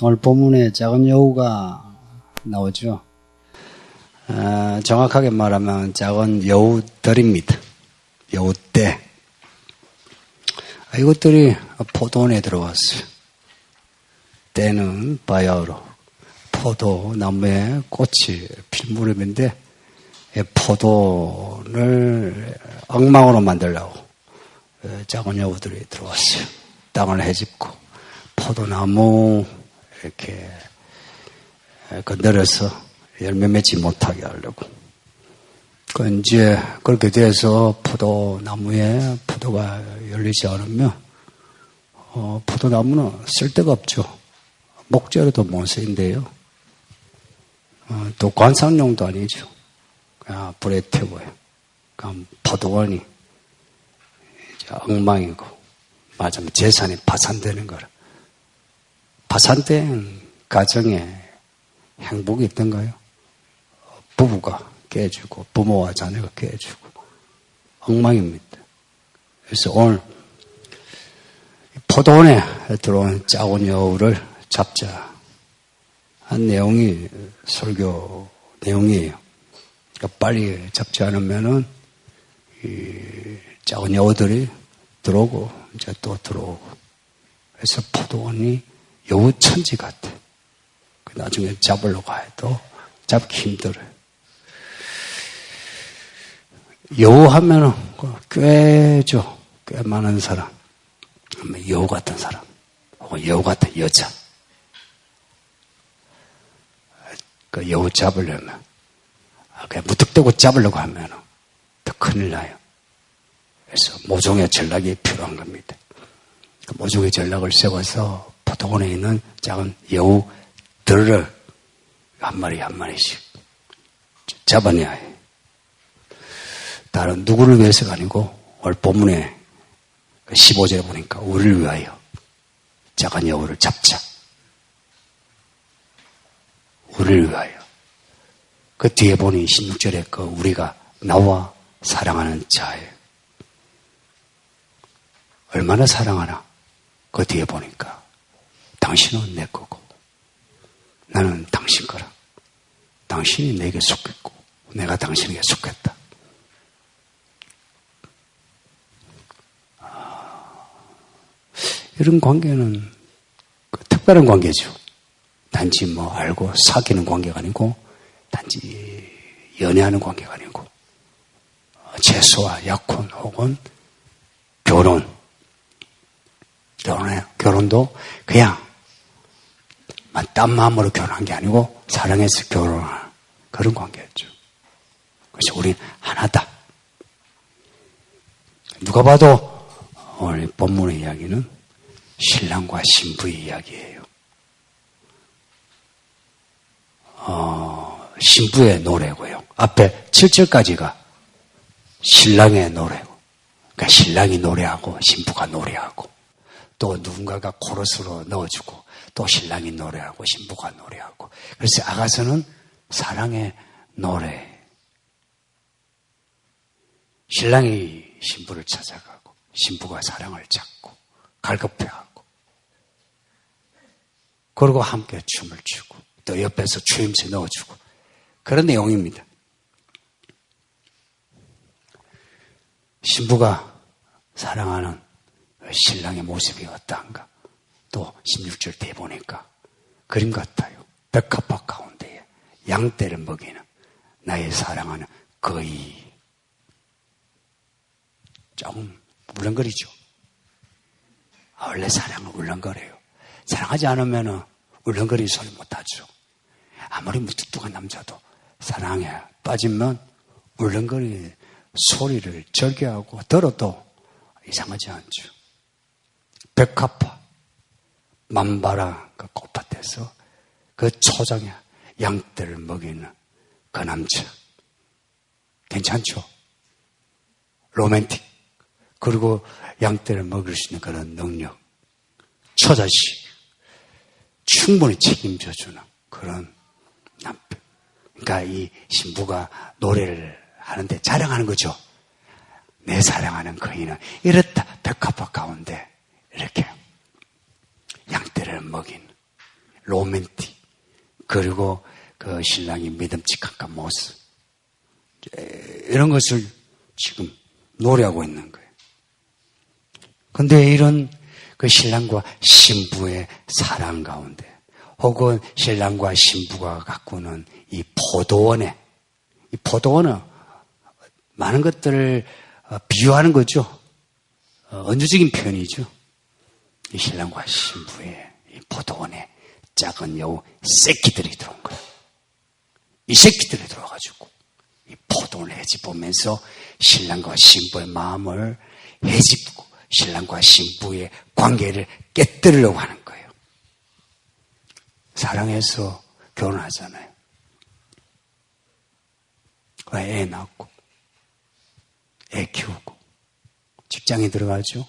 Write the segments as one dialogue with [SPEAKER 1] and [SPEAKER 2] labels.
[SPEAKER 1] 오늘 본문에 작은 여우가 나오죠. 정확하게 말하면 작은 여우들입니다. 여우떼. 이것들이 포도원에 들어왔어요. 때는 바야흐로 포도나무에 꽃이 필 무렵인데 포도를 엉망으로 만들려고 작은 여우들이 들어왔어요. 땅을 헤집고 포도나무 이렇게 건드려서 열매 맺지 못하게 하려고. 이제 그렇게 돼서 포도나무에 포도가 열리지 않으면 포도나무는 쓸데가 없죠. 목재로도 못 쓰인대요. 또 관상용도 아니죠. 그냥 불에 태워요. 그럼 포도원이 이제 엉망이고, 맞으면 재산이 파산되는 거라. 파산된 가정에 행복이 있던가요? 부부가 깨지고, 부모와 자녀가 깨지고, 엉망입니다. 그래서 오늘 포도원에 들어온 작은 여우를 잡자 한 내용이 설교 내용이에요. 그러니까 빨리 잡지 않으면은 이 작은 여우들이 들어오고 이제 또 들어오고. 그래서 포도원이 여우 천지 같아. 나중에 잡으려고 해도 잡기 힘들어요. 여우 하면은 꽤죠. 꽤 많은 사람. 여우 같은 사람. 혹은 여우 같은 여자. 그 여우 잡으려면, 그냥 무턱대고 잡으려고 하면 더 큰일 나요. 그래서 모종의 전략이 필요한 겁니다. 그 모종의 전략을 세워서 포도원에 있는 작은 여우들을 한 마리 한 마리씩 잡아내야 해요. 다른 누구를 위해서가 아니고 오늘 본문에 15절에 보니까 우리를 위하여 작은 여우를 잡자. 우리를 위하여. 그 뒤에 보니 16절에 그 우리가 나와 사랑하는 자예요. 얼마나 사랑하나? 그 뒤에 보니까 당신은 내 거고 나는 당신 거라. 당신이 내게 속했고 내가 당신에게 속했다. 이런 관계는 특별한 관계죠. 단지 알고 사귀는 관계가 아니고, 단지 연애하는 관계가 아니고, 채소와 약혼 혹은 결혼도 그냥 딴 마음으로 결혼한 게 아니고 사랑해서 결혼하는 그런 관계였죠. 그래서 우린 하나다. 누가 봐도 오늘 본문의 이야기는 신랑과 신부의 이야기예요. 신부의 노래고요. 앞에 7절까지가 신랑의 노래고, 그러니까 신랑이 노래하고 신부가 노래하고, 또 누군가가 코러스로 넣어주고, 또 신랑이 노래하고 신부가 노래하고. 그래서 아가서는 사랑의 노래. 신랑이 신부를 찾아가고 신부가 사랑을 찾고 갈급해하고, 그리고 함께 춤을 추고 또 옆에서 추임새 넣어주고 그런 내용입니다. 신부가 사랑하는 신랑의 모습이 어떠한가? 또 16절 뒤에 보니까 그림 같아요. 백합화 가운데에 양떼를 먹이는 나의 사랑하는 거의. 조금 울렁거리죠. 원래 사랑은 울렁거려요. 사랑하지 않으면 울렁거리는 소리 못하죠. 아무리 무뚝뚝한 남자도 사랑에 빠지면 울렁거리는 소리를 절개하고 들어도 이상하지 않죠. 백합화, 만바라 그 꽃밭에서 그 초장에 양떼를 먹이는 그 남자. 괜찮죠? 로맨틱. 그리고 양떼를 먹일 수 있는 그런 능력. 처자식. 충분히 책임져주는 그런 남편. 그러니까 이 신부가 노래를 하는데 자랑하는 거죠. 내 사랑하는 거인은 이렇다. 백합화 가운데 이렇게 양떼를 먹인 로맨틱, 그리고 그 신랑이 믿음직한 모습, 이런 것을 지금 노래하고 있는 거예요. 근데 이런 그 신랑과 신부의 사랑 가운데, 혹은 신랑과 신부가 가꾸는 이 포도원에, 이 포도원은 많은 것들을 비유하는 거죠. 은유적인 표현이죠. 이 신랑과 신부의 이 포도원에 작은 여우 새끼들이 들어온 거예요. 이 새끼들이 들어와가지고 이 포도원을 헤집으면서 신랑과 신부의 마음을 헤집고 신랑과 신부의 관계를 깨뜨리려고 하는 거예요. 사랑해서 결혼하잖아요. 애 낳고 애 키우고 직장에 들어가죠.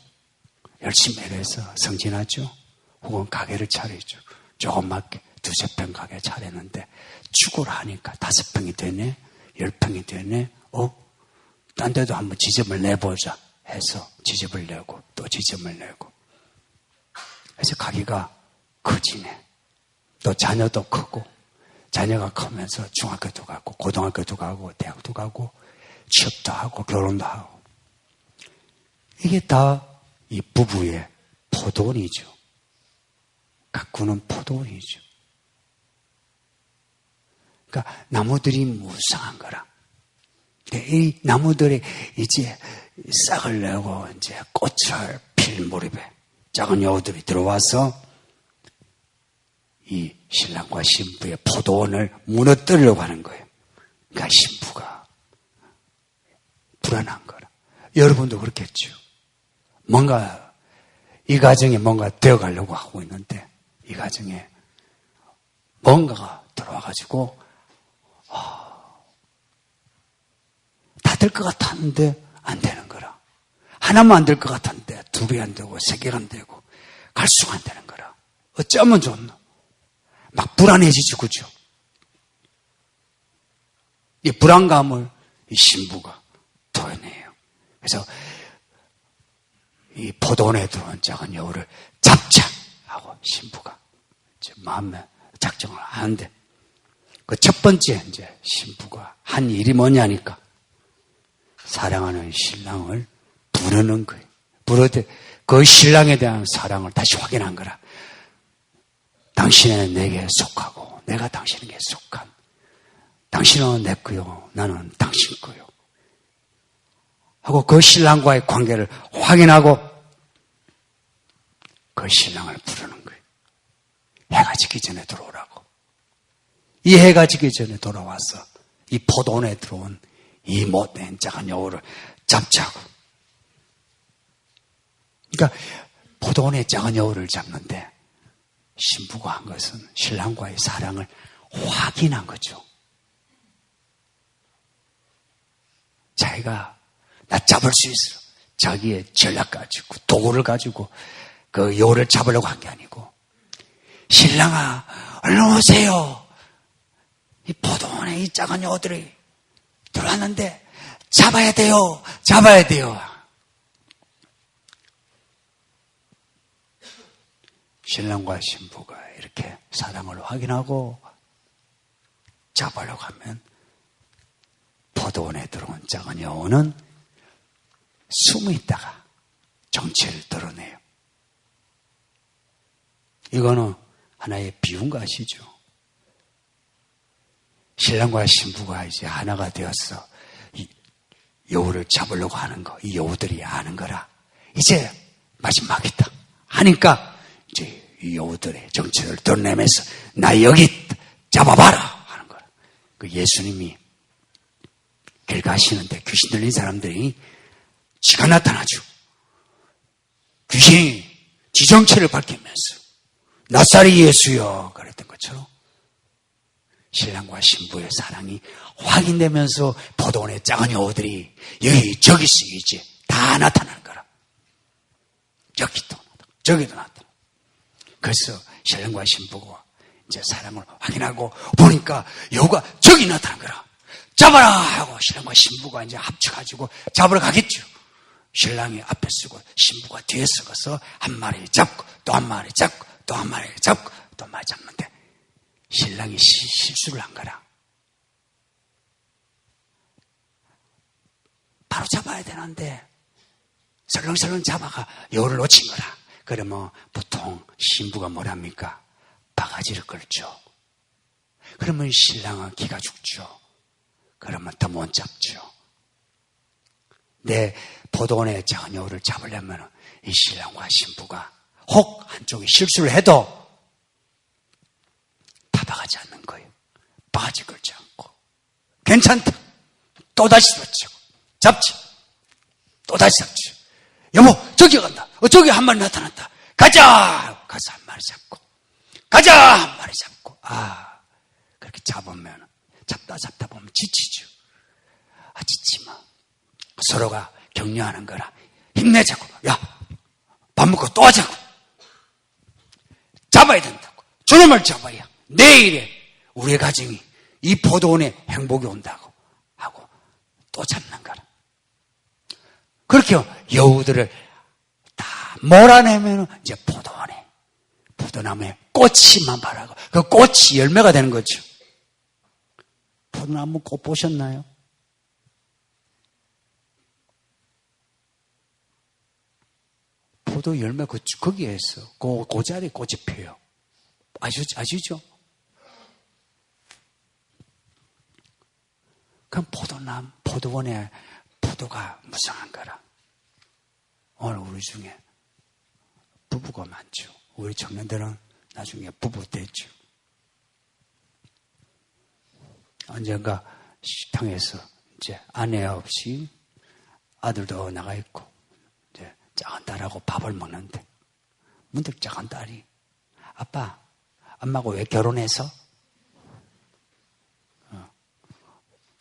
[SPEAKER 1] 열심히 일해서 승진하죠. 혹은 가게를 차리죠. 조그맣게 2-3평 가게 차렸는데 축구를 하니까 5평이 되네, 10평이 되네. 딴 데도 한번 지점을 내보자 해서 지점을 내고 또 지점을 내고. 그래서 가게가 커지네. 또 자녀도 크고, 자녀가 크면서 중학교도 가고 고등학교도 가고 대학도 가고 취업도 하고 결혼도 하고. 이게 다 이 부부의 포도원이죠. 가꾸는 포도원이죠. 그러니까 나무들이 무쌍한 거라. 이 나무들이 이제 싹을 내고 이제 꽃을 필 무렵에 작은 여우들이 들어와서 이 신랑과 신부의 포도원을 무너뜨리려고 하는 거예요. 그러니까 신부가 불안한 거라. 여러분도 그렇겠죠. 뭔가 이 가정에 뭔가 되어가려고 하고 있는데 이 가정에 뭔가가 들어와가지고 다 될 것 같았는데 안 되는 거라. 하나만 안 될 것 같았는데 2개 안 되고 3개가 안 되고 갈수가 안 되는 거라. 어쩌면 좋노. 막 불안해지죠. 그죠? 이 불안감을 이 신부가 토해내요. 그래서 이 포도원에 들어온 작은 여우를 잡자 하고 신부가 마음에 작정을 하는데 그 첫 번째 이제 신부가 한 일이 뭐냐니까 사랑하는 신랑을 부르는 거예요. 부르되 그 신랑에 대한 사랑을 다시 확인한 거라. 당신은 내게 속하고 내가 당신에게 속한, 당신은 내 거요 나는 당신 거요 하고 그 신랑과의 관계를 확인하고 그 신랑을 부르는 거예요. 해가 지기 전에 들어오라고. 이 해가 지기 전에 돌아와서 이 포도원에 들어온 이 못된 작은 여우를 잡자고. 그러니까 포도원에 작은 여우를 잡는데 신부가 한 것은 신랑과의 사랑을 확인한 거죠. 자기가 나 잡을 수 있어. 자기의 전략 가지고 도구를 가지고 그 여우를 잡으려고 한 게 아니고 신랑아 얼른 오세요. 이 포도원에 이 작은 여우들이 들어왔는데 잡아야 돼요. 잡아야 돼요. 신랑과 신부가 이렇게 사랑을 확인하고 잡으려고 하면 포도원에 들어온 작은 여우는 숨어 있다가 정체를 드러내요. 이거는 하나의 비유인 거 아시죠? 신랑과 신부가 이제 하나가 되어서 이 여우를 잡으려고 하는 거, 이 여우들이 아는 거라. 이제 마지막이다 하니까 이제 이 여우들의 정체를 드러내면서 나 여기 잡아봐라 하는 거라. 그 예수님이 길 가시는데 귀신 들린 사람들이 지가 나타나죠. 귀신이 지정체를 밝히면서 나사렛 예수여 그랬던 것처럼 신랑과 신부의 사랑이 확인되면서 포도원의 작은 여우들이 여기 저기서 이제 다 나타나는 거라. 여기도 나타나, 저기도 나타나. 그래서 신랑과 신부가 이제 사랑을 확인하고 보니까 여우가 저기 나타난 거라. 잡아라 하고 신랑과 신부가 이제 합쳐가지고 잡으러 가겠죠. 신랑이 앞에 서고 신부가 뒤에 서서 한 마리 잡고 또 한 마리 잡고 또 한 마리 잡고 또 한 마리 잡는데 신랑이 실수를 한 거라. 바로 잡아야 되는데 설렁설렁 잡아가 여우를 놓친 거라. 그러면 보통 신부가 뭐랍니까? 바가지를 걸죠. 그러면 신랑은 기가 죽죠. 그러면 더 못 잡죠. 내 포도원의 작은 여우를 잡으려면 이 신랑과 신부가 혹 한쪽이 실수를 해도 타박하지 않는 거예요. 바가지 걸지 않고 괜찮다. 또다시 잡지. 또다시 잡지. 여보 저기 간다. 저기 한 마리 나타났다. 가자. 가서 한 마리 잡고 가자. 한 마리 잡고 그렇게 잡으면 잡다 보면 지치죠. 지치면 서로가 격려하는 거라. 힘내자고. 야 밥 먹고 또 하자고. 잡아야 된다고. 저놈을 잡아야 내일에 우리의 가정이 이 포도원에 행복이 온다고 하고 또 잡는 거라. 그렇게 여우들을 다 몰아내면 이제 포도원에 포도나무에 꽃이만 바라고 그 꽃이 열매가 되는 거죠. 포도나무 꽃 보셨나요? 포도 열매 거기에서 그 자리에 꽃이 펴요. 아시죠? 그럼 포도원에 포도가 무성한 거라. 오늘 우리 중에 부부가 많죠. 우리 청년들은 나중에 부부 되죠. 언젠가 식당에서 이제 아내 없이 아들도 나가 있고 이제 작은 딸하고 밥을 먹는데 문득 작은 딸이 아빠, 엄마하고 왜 결혼해서?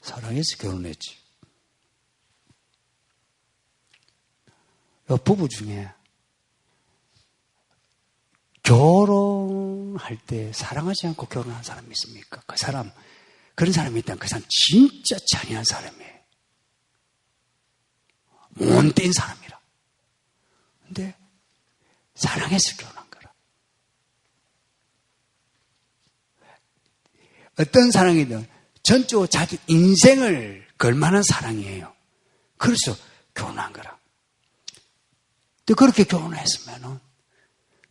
[SPEAKER 1] 사랑해서 결혼했지. 부부 중에 결혼할 때 사랑하지 않고 결혼한 사람이 있습니까? 그런 사람이 있다면 그 사람 진짜 잔인한 사람이에요. 못된 사람이라. 근데 사랑해서 결혼한 거라. 어떤 사랑이든 전적으로 자기 인생을 걸만한 사랑이에요. 그래서 결혼한 거라. 근데 그렇게 결혼을 했으면은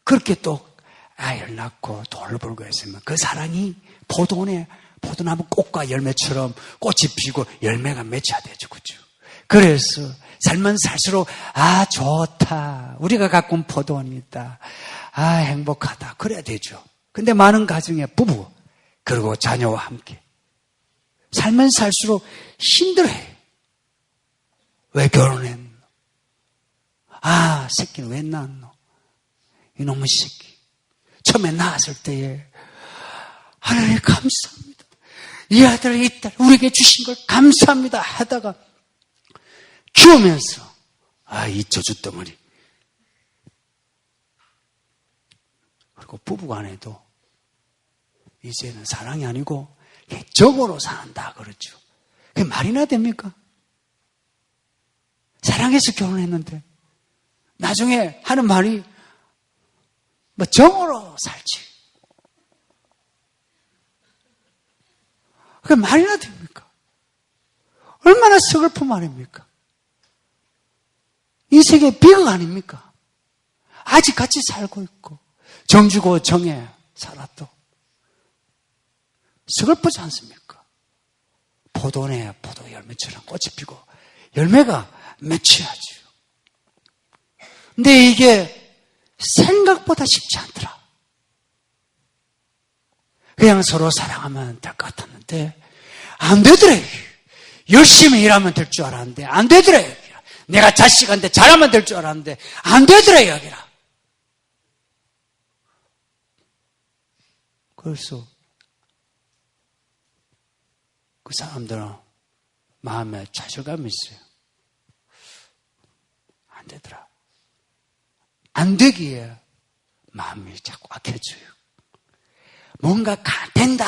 [SPEAKER 1] 그렇게 또 아이를 낳고 돈을 벌고 했으면 그 사랑이 포도나무 꽃과 열매처럼 꽃이 피고 열매가 맺혀야 되죠. 그죠? 그래서 살면 살수록 좋다. 우리가 갖고 온 포도원이 있다. 행복하다. 그래야 되죠. 근데 많은 가정의 부부 그리고 자녀와 함께 살면 살수록 힘들어해. 왜 결혼했노? 새끼는 왜 낳았노? 이놈의 새끼. 처음에 낳았을 때에 하나님 감사합니다. 이 아들, 이 딸 우리에게 주신 걸 감사합니다 하다가 키우면서 이 저주덩어리. 그리고 부부간에도 이제는 사랑이 아니고 정으로 산다 그러죠. 그게 말이나 됩니까? 사랑해서 결혼했는데 나중에 하는 말이 정으로 살지. 그게 말이나 됩니까? 얼마나 서글픈 말입니까? 인생의 비극 아닙니까? 아직 같이 살고 있고 정주고 정에 살아도 서글프지 않습니까? 포도원에 포도 열매처럼 꽃이 피고 열매가 맺혀야죠. 근데 이게 생각보다 쉽지 않더라. 그냥 서로 사랑하면 될 것 같았는데 안 되더래. 열심히 일하면 될 줄 알았는데 안 되더래. 내가 자식한테 잘하면 될 줄 알았는데 안 되더래 여기라. 그래서 그 사람들은 마음에 좌절감이 있어요. 안 되더라. 안 되기에 마음이 자꾸 악해져요. 뭔가 된다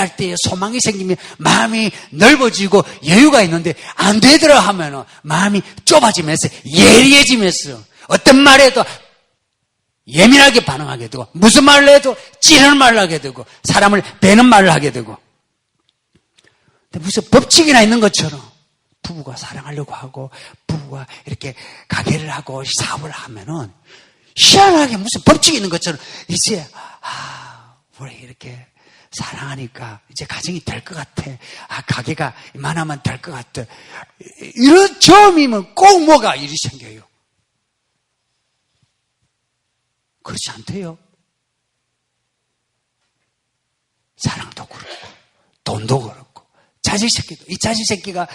[SPEAKER 1] 할 때에 소망이 생기면 마음이 넓어지고 여유가 있는데 안 되더라 하면 마음이 좁아지면서 예리해지면서 어떤 말에도 예민하게 반응하게 되고, 무슨 말을 해도 찌르는 말을 하게 되고, 사람을 베는 말을 하게 되고. 근데 무슨 법칙이나 있는 것처럼 부부가 사랑하려고 하고, 부부가 이렇게 가게를 하고 사업을 하면은, 희한하게 무슨 법칙이 있는 것처럼, 이제, 우리 이렇게 사랑하니까 이제 가정이 될 것 같아. 가게가 이만하면 될 것 같아. 이런 점이면 꼭 뭐가 일이 생겨요. 그렇지 않대요. 사랑도 그렇고, 돈도 그렇고, 자식 새끼도, 이 자식 새끼가,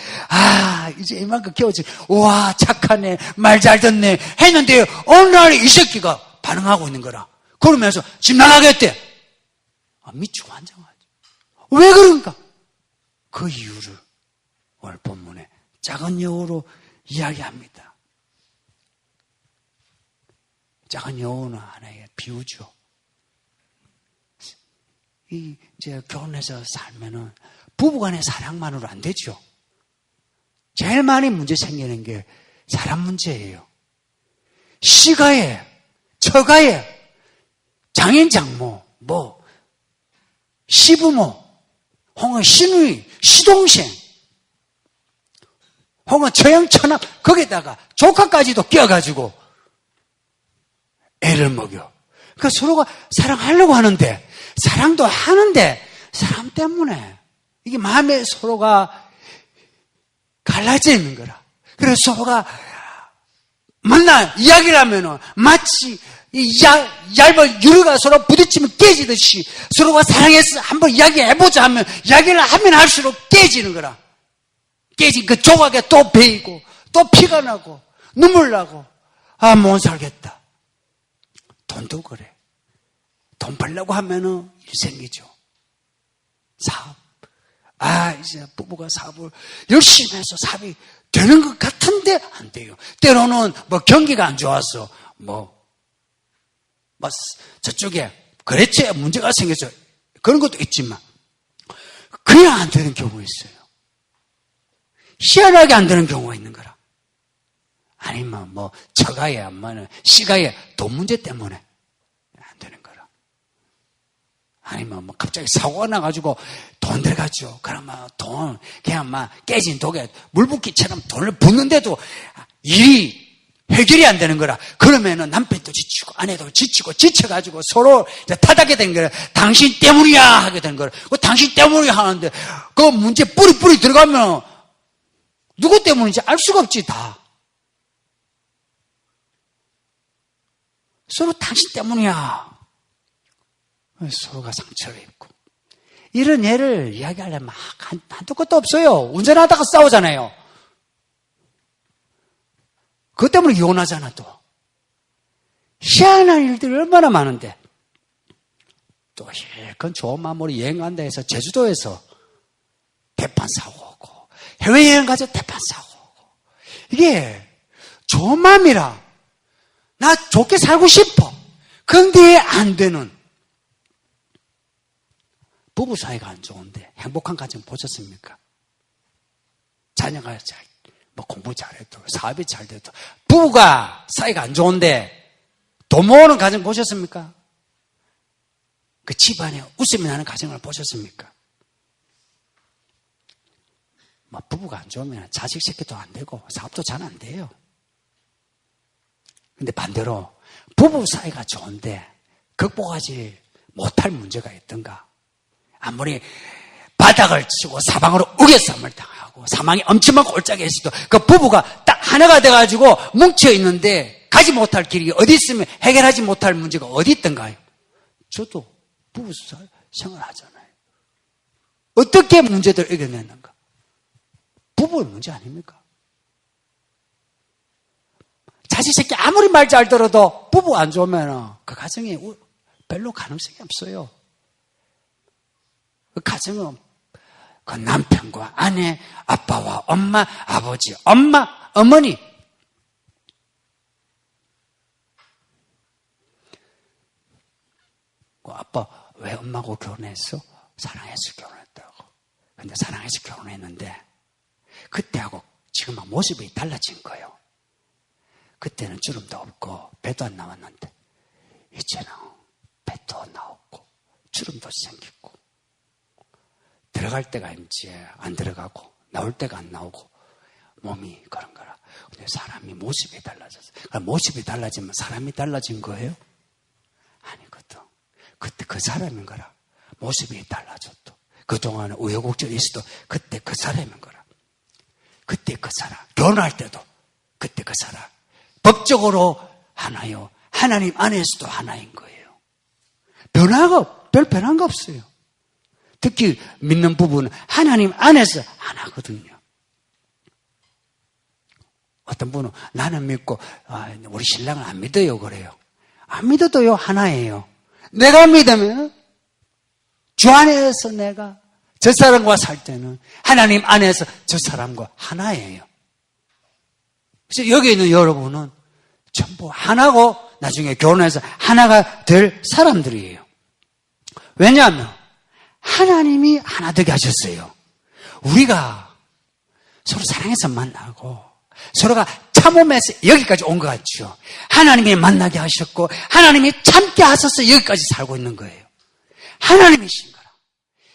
[SPEAKER 1] 이제 이만큼 키워지, 우와, 착하네, 말 잘 듣네, 했는데, 어느 날 이 새끼가 반응하고 있는 거라. 그러면서 집 나가겠대. 미치고 환장하죠. 왜 그런가? 그 이유를 오늘 본문에 작은 여우로 이야기합니다. 작은 여우는 하나의 비유죠. 이제 결혼해서 살면은 부부간의 사랑만으로 안 되죠. 제일 많이 문제 생기는 게 사람 문제예요. 시가에, 처가에, 장인, 장모, 시부모, 혹은 시누이, 시동생, 혹은 처형, 처남, 거기다가 조카까지도 끼어가지고 애를 먹여. 그러니까 서로가 사랑하려고 하는데, 사랑도 하는데, 사람 때문에 이게 마음에 서로가 갈라져 있는 거라. 그래서 서로가 만나 이야기를 하면은 마치 얇은 유리가 서로 부딪히면 깨지듯이 서로가 사랑해서 한번 이야기해보자 하면 이야기를 하면 할수록 깨지는 거라. 깨진 그 조각에 또 베이고 또 피가 나고 눈물 나고 못 살겠다. 돈도 그래. 돈 벌려고 하면은 일 생기죠. 사업. 이제 부부가 사업을 열심히 해서 사업이 되는 것 같은데 안 돼요. 때로는 경기가 안 좋아서 저쪽에 거래처에 문제가 생겨서 그런 것도 있지만 그냥 안 되는 경우가 있어요. 희한하게 안 되는 경우가 있는 거라. 아니면 처가에 아니면 시가에 돈 문제 때문에 안 되는 거라. 아니면 갑자기 사고가 나가지고 돈 들어가죠. 그러면 돈 그냥 깨진 독에 물 붓기처럼 돈을 붓는데도 일이 해결이 안 되는 거라. 그러면은 남편도 지치고 아내도 지치고 지쳐가지고 서로 타닥게 된 거라. 당신 때문이야 하게 되는 거라. 당신 때문이야 하는데 그 문제 뿌리 들어가면 누구 때문인지 알 수가 없지 다. 서로 당신 때문이야. 서로가 상처를 입고. 이런 예를 이야기하려면 한도 끝도 없어요. 운전하다가 싸우잖아요. 그것 때문에 이혼하잖아 또. 희한한 일들이 얼마나 많은데. 또 실컷 좋은 마음으로 여행 간다 해서 제주도에서 대판 사고 오고 해외여행 가서 대판 사고 오고. 이게 좋은 마음이라 나 좋게 살고 싶어. 그런데 안 되는. 부부 사이가 안 좋은데 행복한 가정 보셨습니까? 자녀가 공부 잘해도 사업이 잘 돼도 부부가 사이가 안 좋은데 돈 모으는 가정 보셨습니까? 그 집안에 웃음이 나는 가정을 보셨습니까? 부부가 안 좋으면 자식 새끼도 안 되고 사업도 잘 안 돼요. 근데 반대로 부부 사이가 좋은데 극복하지 못할 문제가 있던가. 아무리 바닥을 치고 사방으로 우겨싸움을 당하고 사망이 엄청나게 골짜기에 있어도 그 부부가 딱 하나가 돼가지고 뭉쳐있는데 가지 못할 길이 어디 있으면 해결하지 못할 문제가 어디 있던가요? 저도 부부 생활하잖아요. 어떻게 문제들 이겨내는가? 부부의 문제 아닙니까? 자식 새끼 아무리 말 잘 들어도 부부 안 좋으면 그 가정에 별로 가능성이 없어요. 그 가정은 그 남편과 아내, 아빠와 엄마, 아버지, 엄마, 어머니. 그 아빠 왜 엄마하고 결혼했어? 사랑해서 결혼했다고. 근데 사랑해서 결혼했는데 그때하고 지금하고 모습이 달라진 거예요. 그때는 주름도 없고 배도 안 나왔는데 이제는 배도 나오고 주름도 생기고 들어갈 때가 이제 안 들어가고 나올 때가 안 나오고 몸이 그런 거라. 근데 사람이 모습이 달라졌어요. 그럼 모습이 달라지면 사람이 달라진 거예요? 아니거든. 그때 그 사람인 거라. 모습이 달라졌도. 그동안은 우여곡절이 있어도 그때 그 사람인 거라. 그때 그 사람. 결혼할 때도 그때 그 사람. 법적으로 하나요. 하나님 안에서도 하나인 거예요. 별 변한 거 없어요. 특히 믿는 부부는 하나님 안에서 하나거든요. 어떤 분은 나는 믿고 우리 신랑은 안 믿어요 그래요. 안 믿어도요 하나예요. 내가 믿으면 주 안에서 내가 저 사람과 살 때는 하나님 안에서 저 사람과 하나예요. 그래서 여기 있는 여러분은 전부 하나고 나중에 결혼해서 하나가 될 사람들이에요. 왜냐하면 하나님이 하나 되게 하셨어요. 우리가 서로 사랑해서 만나고 서로가 참음에서 여기까지 온 것 같죠. 하나님이 만나게 하셨고 하나님이 참게 하셔서 여기까지 살고 있는 거예요. 하나님이신 거라.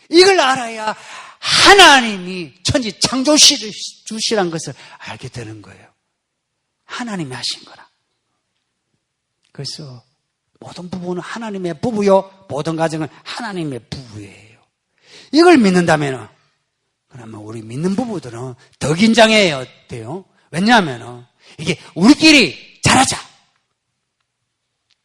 [SPEAKER 1] 이걸 알아야 하나님이 천지 창조주시란 것을 알게 되는 거예요. 하나님이 하신 거라. 그래서 모든 부부는 하나님의 부부요, 모든 가정은 하나님의 부부예요. 이걸 믿는다면 그러면 우리 믿는 부부들은 더 긴장해야 돼요. 왜냐하면 이게 우리끼리 잘하자.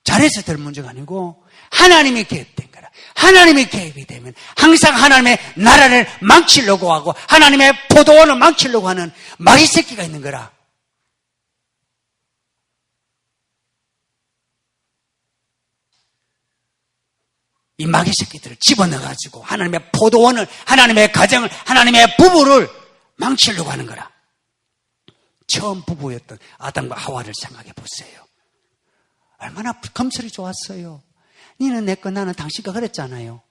[SPEAKER 1] 잘해서 될 문제가 아니고 하나님이 개입된 거라. 하나님이 개입이 되면 항상 하나님의 나라를 망치려고 하고 하나님의 포도원을 망치려고 하는 마귀 새끼가 있는 거라. 이 마귀 새끼들을 집어넣어가지고 하나님의 포도원을, 하나님의 가정을, 하나님의 부부를 망치려고 하는 거라. 처음 부부였던 아담과 하와를 생각해 보세요. 얼마나 검설이 좋았어요. 니는 내 거, 나는 당신 거 그랬잖아요.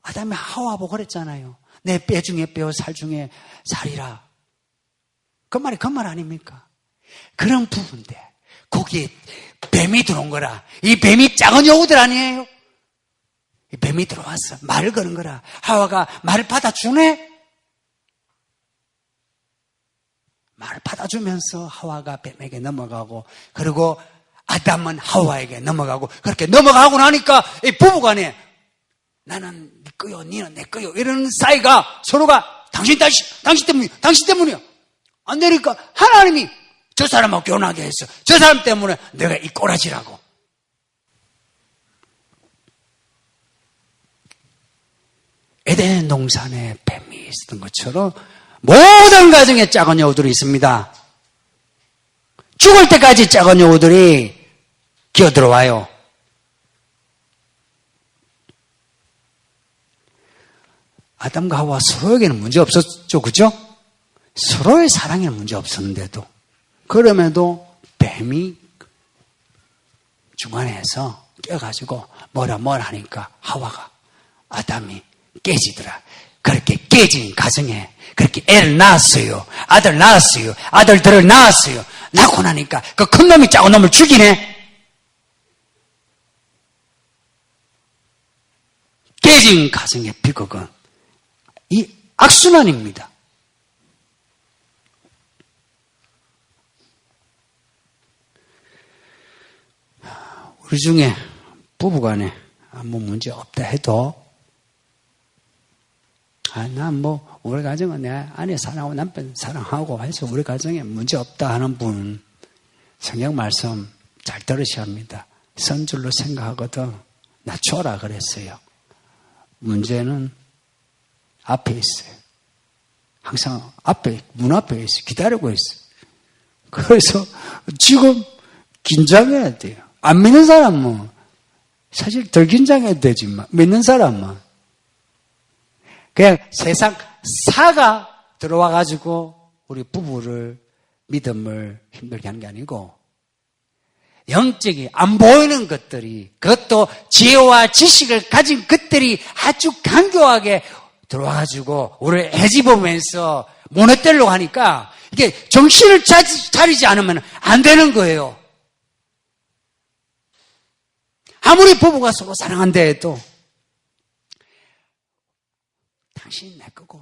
[SPEAKER 1] 아담이 하와 보고 그랬잖아요. 내 뼈 중에 뼈, 살 중에 살이라. 그 말이 그 말 아닙니까? 그런 부부인데 거기에 뱀이 들어온 거라. 이 뱀이 작은 여우들 아니에요? 이 뱀이 들어왔어. 말을 거는 거라. 하와가 말을 받아주네? 말을 받아주면서 하와가 뱀에게 넘어가고, 그리고 아담은 하와에게 넘어가고, 그렇게 넘어가고 나니까 이 부부간에 나는 네 거요, 니는 내 거요, 이런 사이가 서로가 당신 때문이야. 안 되니까 하나님이 저 사람하고 결혼하게 했어. 저 사람 때문에 내가 이 꼬라지라고. 에덴 동산에 뱀이 있었던 것처럼 모든 가정에 작은 여우들이 있습니다. 죽을 때까지 작은 여우들이 기어들어와요. 아담과 하와 서로에게는 문제 없었죠, 그죠? 서로의 사랑에는 문제 없었는데도, 그럼에도 뱀이 중간에서 껴가지고 뭐라 하니까 하와가, 아담이 깨지더라. 그렇게 깨진 가정에 그렇게 애를 낳았어요. 아들 낳았어요. 아들들을 낳았어요. 낳고 나니까 그 큰 놈이 작은 놈을 죽이네. 깨진 가정의 비극은 이 악순환입니다. 우리 중에 부부간에 아무 문제 없다 해도 난 우리 가정은 내 아내 사랑하고 남편 사랑하고 해서 우리 가정에 문제 없다 하는 분은 성경 말씀 잘 들으셔야 합니다. 선줄로 생각하거든 낮춰라 그랬어요. 문제는 앞에 있어요. 항상 문 앞에 있어요. 기다리고 있어요. 그래서 지금 긴장해야 돼요. 안 믿는 사람은 사실 덜 긴장해야 되지만 믿는 사람은 그냥 세상 사가 들어와가지고 우리 부부를 믿음을 힘들게 하는 게 아니고 영적이 안 보이는 것들이, 그것도 지혜와 지식을 가진 것들이 아주 간교하게 들어와가지고 우리를 헤집으면서 무너뜨리려고 하니까 이게 정신을 차리지 않으면 안 되는 거예요. 아무리 부부가 서로 사랑한다 해도 당신 내 거고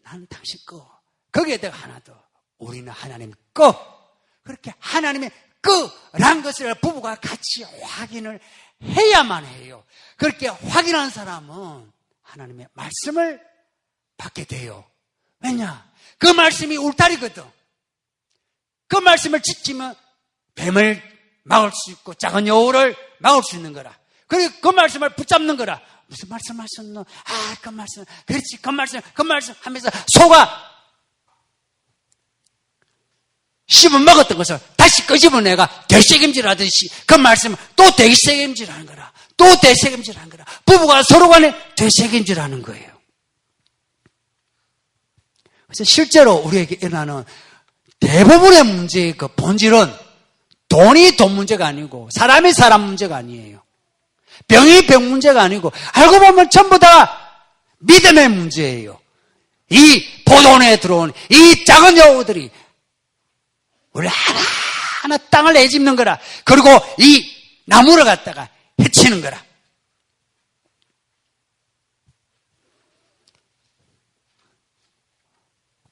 [SPEAKER 1] 나는 당신 거. 거기에다가 하나 더. 우리는 하나님 거. 그렇게 하나님의 거란 것을 부부가 같이 확인을 해야만 해요. 그렇게 확인한 사람은 하나님의 말씀을 받게 돼요. 왜냐? 그 말씀이 울타리거든. 그 말씀을 지키면 뱀을 막을 수 있고 작은 여우를 막을 수 있는 거라. 그리고 그 말씀을 붙잡는 거라. 무슨 말씀 하셨노? 아, 그 말씀. 그렇지, 그 말씀 하면서 소가 씹어 먹었던 것을 다시 끄집어내가 되새김질 하듯이 그 말씀을 또 되새김질 하는 거라. 또 되새김질 하는 거라. 부부가 서로 간에 되새김질 하는 거예요. 그래서 실제로 우리에게 일어나는 대부분의 문제의 그 본질은 돈이 돈 문제가 아니고 사람이 사람 문제가 아니에요. 병이 병 문제가 아니고 알고 보면 전부 다 믿음의 문제예요. 이 포도원에 들어온 이 작은 여우들이 우리 하나하나 땅을 내집는 거라. 그리고 이 나무를 갖다가 해치는 거라.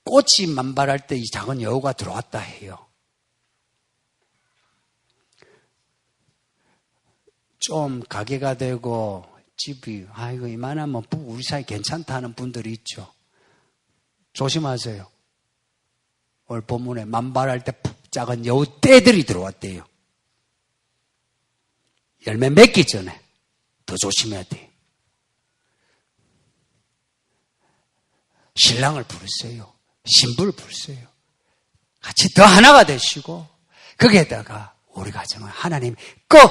[SPEAKER 1] 꽃이 만발할 때 이 작은 여우가 들어왔다 해요. 좀 가게가 되고 집이 아이고 이만하면 우리 사이 괜찮다 하는 분들이 있죠. 조심하세요. 오늘 본문에 만발할 때 작은 여우 떼들이 들어왔대요. 열매 맺기 전에 더 조심해야 돼요. 신랑을 부르세요. 신부를 부르세요. 같이 더 하나가 되시고 거기에다가 우리 가정은 하나님 꼭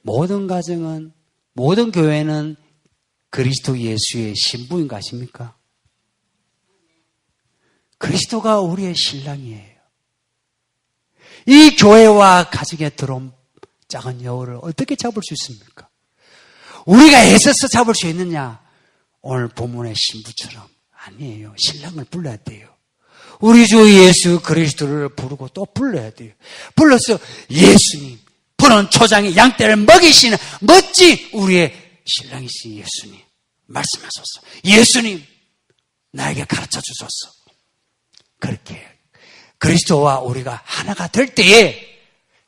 [SPEAKER 1] 모든 가정은 모든 교회는 그리스도 예수의 신부인 거 아십니까? 그리스도가 우리의 신랑이에요. 이 교회와 가정에 들어온 작은 여우를 어떻게 잡을 수 있습니까? 우리가 애써서 잡을 수 있느냐? 오늘 본문의 신부처럼 아니에요. 신랑을 불러야 돼요. 우리 주 예수 그리스도를 부르고 또 불러야 돼요. 불러서 예수님, 푸른 초장에 양떼를 먹이시는 멋진 우리의 신랑이신 예수님 말씀하소서. 예수님 나에게 가르쳐 주소서. 그렇게 그리스도와 우리가 하나가 될 때에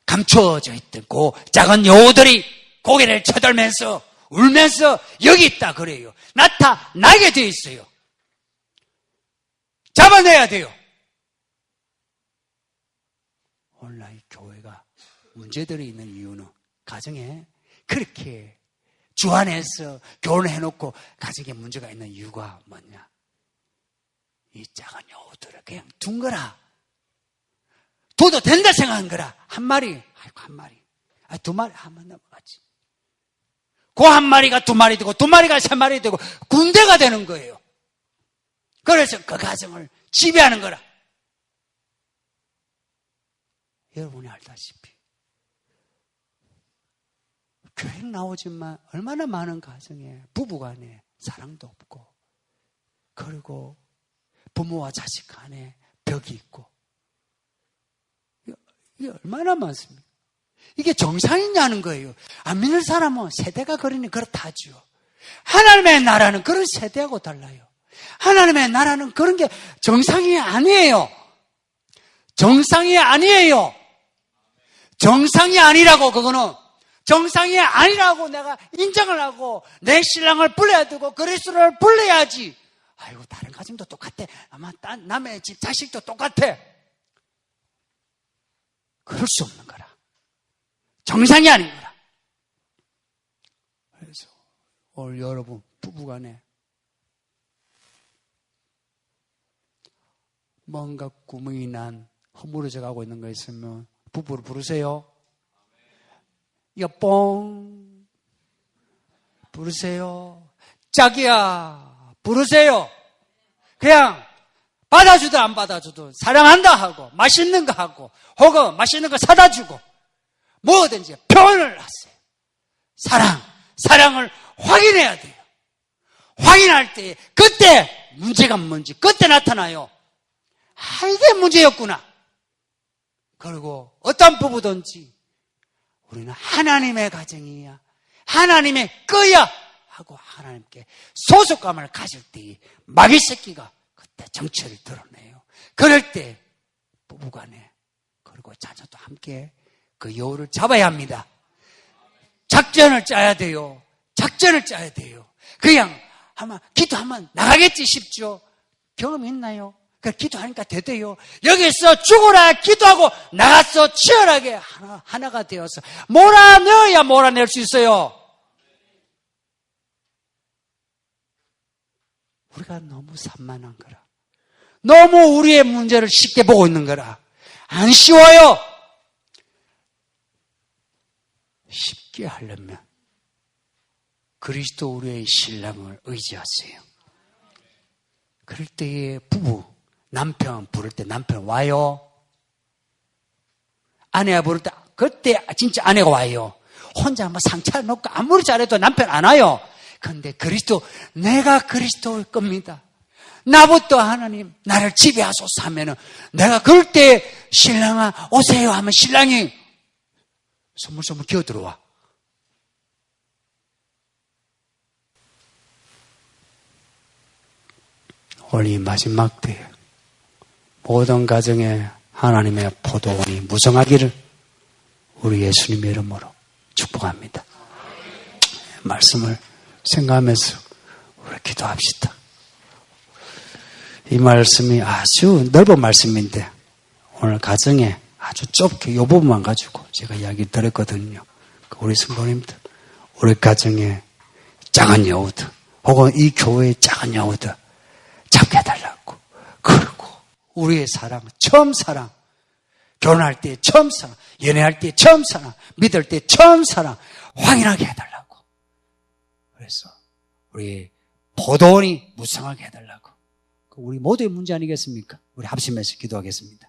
[SPEAKER 1] 감추어져 있던 그 작은 여우들이 고개를 쳐들면서 울면서 여기 있다 그래요. 나타나게 되어 있어요. 잡아내야 돼요. 오늘날 이 교회가 문제들이 있는 이유는 가정에 그렇게 주 안에서 결혼해놓고 가정에 문제가 있는 이유가 뭐냐? 이 작은 여우들을 그냥 둔 거라. 둬도 된다 생각한 거라. 한 마리, 아이고 한 마리, 두 마리 한번 넘어가지. 그 한 마리가 두 마리 되고 두 마리가 세 마리 되고 군대가 되는 거예요. 그래서 그 가정을 지배하는 거라. 여러분이 알다시피 교회는 나오지만 얼마나 많은 가정에 부부간에 사랑도 없고 그리고 부모와 자식 간에 벽이 있고 이게 얼마나 많습니까? 이게 정상이냐는 거예요. 안 믿는 사람은 세대가 그러니 그렇다죠. 하나님의 나라는 그런 세대하고 달라요. 하나님의 나라는 그런 게 정상이 아니에요. 정상이 아니에요. 정상이 아니라고 그거는 정상이 아니라고 내가 인정을 하고 내 신랑을 불러야 되고 그리스도를 불러야지. 아이고 다른 가정도 똑같아. 아마 남의 집 자식도 똑같아. 그럴 수 없는 거라. 정상이 아닌 거라. 그래서 오늘 여러분 부부간에 뭔가 구멍이 난 허물어져 가고 있는 거 있으면 부부를 부르세요. 여뽕 부르세요. 자기야 부르세요. 그냥 받아주든 안 받아주든 사랑한다 하고 맛있는 거 하고 혹은 맛있는 거 사다 주고 뭐든지 표현을 하세요. 사랑을 확인해야 돼요. 확인할 때 그때 문제가 뭔지 그때 나타나요. 아 이게 문제였구나. 그리고 어떤 부부든지 우리는 하나님의 가정이야, 하나님의 거야 하고 하나님께 소속감을 가질 때 마귀 새끼가 그때 정체를 드러내요. 그럴 때 부부간에 그리고 자녀도 함께 그 여우를 잡아야 합니다. 작전을 짜야 돼요. 작전을 짜야 돼요. 그냥 한번 기도 한번 나가겠지 싶죠. 경험 있나요? 그 기도하니까 되대요. 여기서 죽어라 기도하고 나가서 치열하게 하나가 되어서 몰아내야 몰아낼 수 있어요. 우리가 너무 산만한 거라. 너무 우리의 문제를 쉽게 보고 있는 거라. 안 쉬워요. 쉽게 하려면 그리스도 우리의 신랑을 의지하세요. 그럴 때에 부부, 남편 부를 때 남편 와요. 아내가 부를 때 그때 진짜 아내가 와요. 혼자 한번 상처를 놓고 아무리 잘해도 남편 안 와요. 그런데 그리스도, 내가 그리스도일 겁니다. 나부터 하나님 나를 지배하소서 하면은 내가 그럴 때 신랑아 오세요 하면 신랑이 소물소물 기어들어와. 오늘 이 마지막 때에 모든 가정에 하나님의 포도원이 무성하기를 우리 예수님의 이름으로 축복합니다. 말씀을 생각하면서 우리 기도합시다. 이 말씀이 아주 넓은 말씀인데 오늘 가정에 아주 좁게 이 부분만 가지고 제가 이야기 드렸거든요. 우리 성도님들, 우리 가정에 작은 여우들 혹은 이 교회의 작은 여우들 잡게 해달라고. 그리고 우리의 사랑, 처음 사랑, 결혼할 때 처음 사랑, 연애할 때 처음 사랑, 믿을 때 처음 사랑 확인하게 해달라고. 그래서 우리 포도원이 무성하게 해달라고. 우리 모두의 문제 아니겠습니까? 우리 합심해서 기도하겠습니다.